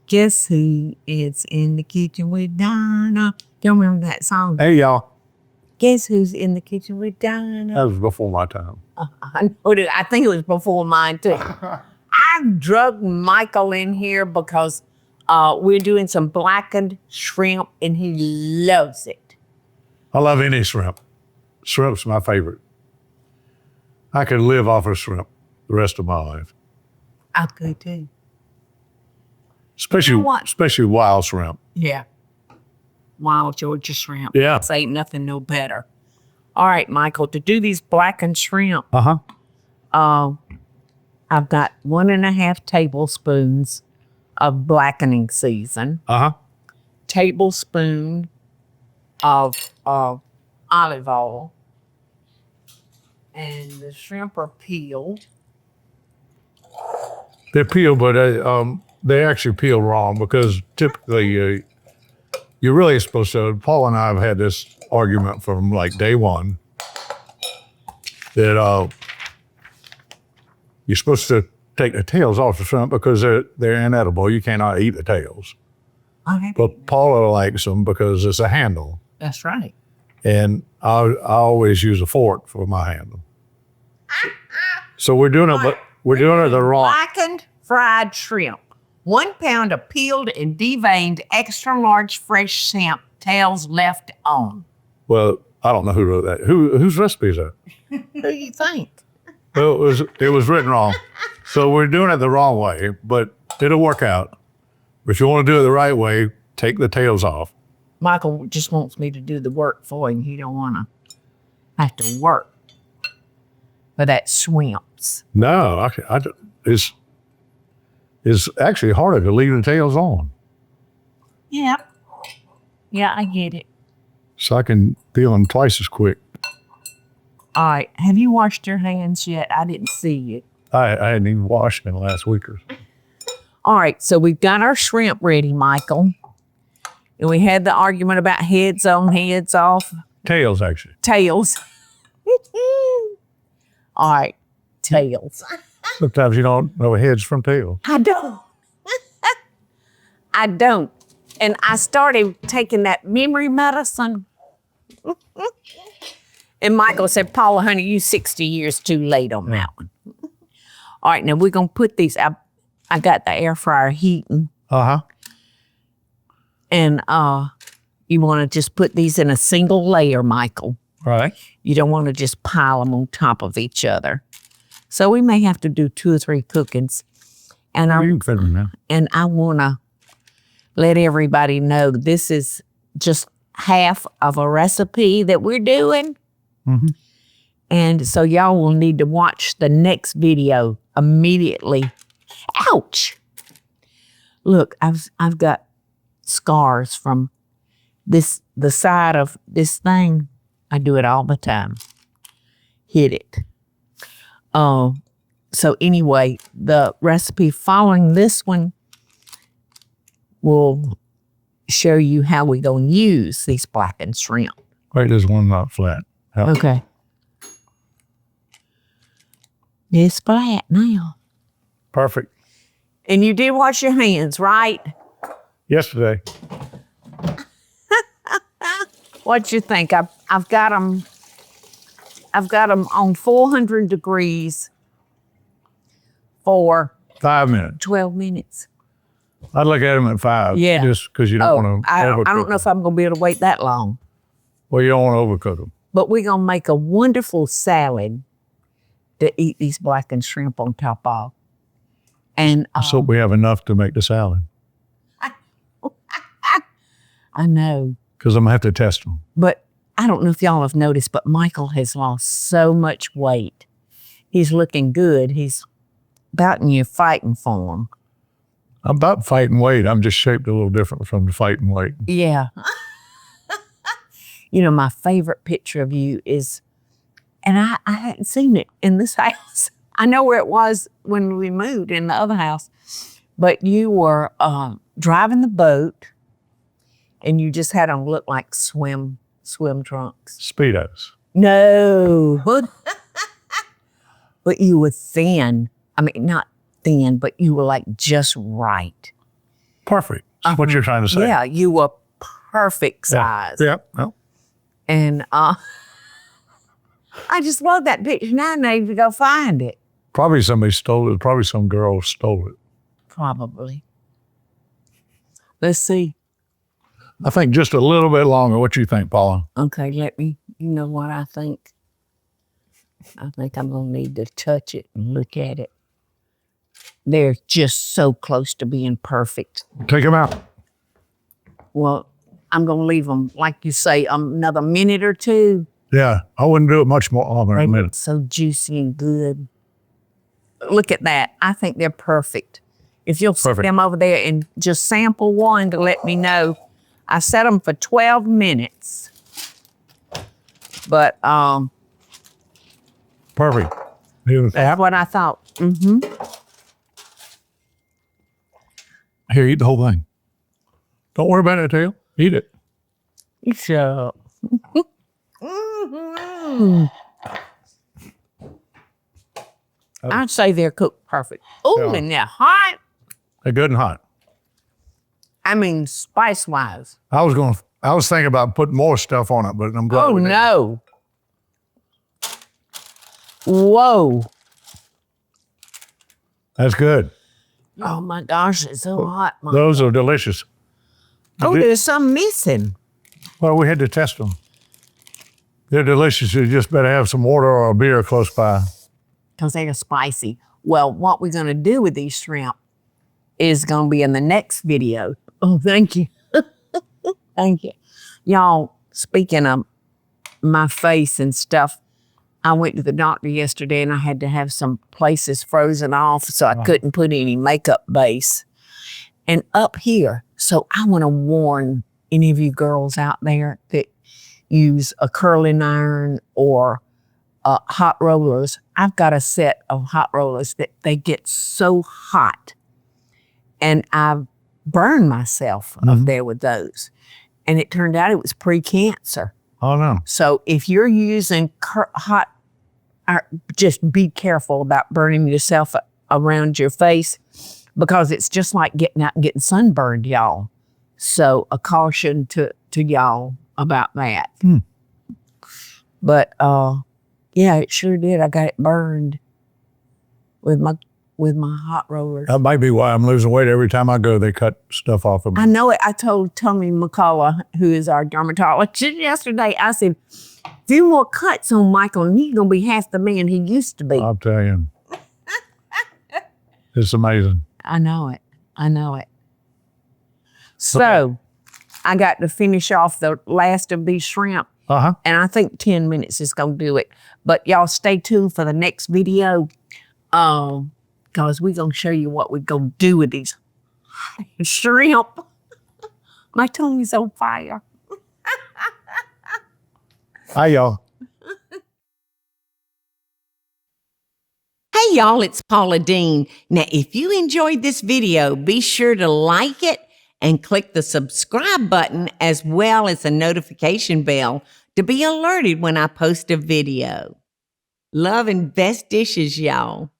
Guess who is in the kitchen with Dinah? Don't remember that song. Hey, y'all. Guess who's in the kitchen with Dinah? That was before my time. I think it was before mine too. I drug Michael in here because we're doing some blackened shrimp and he loves it. I love any shrimp. Shrimp's my favorite. I could live off of shrimp the rest of my life. I could too. Especially wild shrimp. Yeah. Wild Georgia shrimp. Yeah. This ain't nothing no better. All right, Michael, to do these blackened shrimp, Uh-huh. I've got 1.5 tablespoons of blackening season, Uh-huh. tablespoon of olive oil, and the shrimp are peeled. They're peeled, but they actually peel wrong because typically you're really supposed to. Paula and I have had this argument from like day one that you're supposed to take the tails off the shrimp because they're inedible. You cannot eat the tails. Okay. But Paula likes them because it's a handle. That's right. And I always use a fork for my handle. So we're doing it, but we're doing it the wrong. Blackened fried shrimp. 1 pound of peeled and deveined extra large fresh shrimp, tails left on. Well, I don't know who wrote that. Whose recipe is that? Who do you think? Well, it was written wrong. So we're doing it the wrong way, but it'll work out. If you want to do it the right way, take the tails off. Michael just wants me to do the work for him. He don't want to have to work for that shrimps. No, it's actually harder to leave the tails on. Yeah. Yeah, I get it. So I can peel them twice as quick. All right. Have you washed your hands yet? I didn't see it. I hadn't even washed them in the last week or so. All right. So we've got our shrimp ready, Michael. And we had the argument about heads on, heads off. Tails, actually. Tails. All right. Tails. Sometimes you don't know heads from tails. I don't. I don't. And I started taking that memory medicine. And Michael said, Paula, honey, you 60 years too late on that one. All right, now we're going to put these, I got the air fryer heating. Uh-huh. And you want to just put these in a single layer, Michael. Right. You don't want to just pile them on top of each other. So we may have to do 2 or 3 cookings. And You can fit them now. And I want to let everybody know this is just half of a recipe that we're doing. Mm-hmm. And so y'all will need to watch the next video immediately. Ouch! Look, I've got scars from the side of this thing. I do it all the time. Hit it. So anyway, the recipe following this one will show you how we're going to use these blackened shrimp. Wait, there's one not flat. How? Okay. It's flat now. Perfect. And you did wash your hands, right? Yesterday. What you think? I've got them on 400 degrees for 5 minutes. 12 minutes. I'd look at them at 5. Yeah. Just because you don't want to I overcook don't know if I'm going to be able to wait that long. Well, you don't want to overcook them. But we're going to make a wonderful salad to eat these blackened shrimp on top of. And So we have enough to make the salad. I know. Because I'm going to have to test them. But I don't know if y'all have noticed, but Michael has lost so much weight. He's looking good. He's about in you fighting for him. I'm about fighting weight. I'm just shaped a little different from the fighting weight. Yeah. You know, my favorite picture of you is, and I hadn't seen it in this house. I know where it was when we moved in the other house, but you were driving the boat and you just had them look like swim trunks. Speedos. No. But you were thin. I mean, not thin, but you were like just right. Perfect. That's what you're trying to say. Yeah, you were perfect size. Yeah. Well, And I just love that picture. Now I need to go find it. probably somebody stole it. Probably some girl stole it. Probably. Let's see. I think just a little bit longer. What you think, Paula? Okay, you know what I think? I think I'm going to need to touch it and look at it. They're just so close to being perfect. Take them out. Well, I'm going to leave them, like you say, another minute or two. Yeah, I wouldn't do it much more longer. They look so juicy and good. Look at that. I think they're perfect. If you'll set them over there and just sample one to let me know. I set them for 12 minutes. But Perfect. that's what I thought. Mm-hmm. Here, eat the whole thing. Don't worry about it, Tail. Eat it. So, I'd say they're cooked perfect. Oh, and they're hot. They're good and hot. I mean, spice-wise. I was thinking about putting more stuff on it, but I'm glad. Oh, no. Whoa. That's good. Oh, my gosh, it's so hot. Mom. Those are delicious. Oh, there's some missing. Well, we had to test them. They're delicious. You just better have some water or a beer close by. Because they are spicy. Well, what we're going to do with these shrimp is going to be in the next video. Oh, thank you. Thank you. Y'all, speaking of my face and stuff, I went to the doctor yesterday and I had to have some places frozen off so I couldn't put any makeup base. And up here, so I want to warn any of you girls out there that use a curling iron or hot rollers. I've got a set of hot rollers that they get so hot. And I've burned myself up there with those. And it turned out it was pre-cancer. Oh, no. So if you're using hot, just be careful about burning yourself around your face because it's just like getting out and getting sunburned, y'all. So a caution to y'all about that. But yeah, it sure did. I got it burned with my hot rollers. That might be why I'm losing weight. Every time I go, they cut stuff off of me. I know it. I told Tommy McCullough, who is our dermatologist, yesterday, I said, few more cuts on Michael and he's going to be half the man he used to be. I'll tell you. It's amazing. I know it. I know it. So I got to finish off the last of these shrimp. And I think 10 minutes is going to do it. But y'all stay tuned for the next video. Because we're going to show you what we're going to do with these shrimp. My tongue is on fire. Hi, y'all. Hey, y'all, it's Paula Deen. Now, if you enjoyed this video, be sure to like it and click the subscribe button as well as the notification bell to be alerted when I post a video. Love and best dishes, y'all.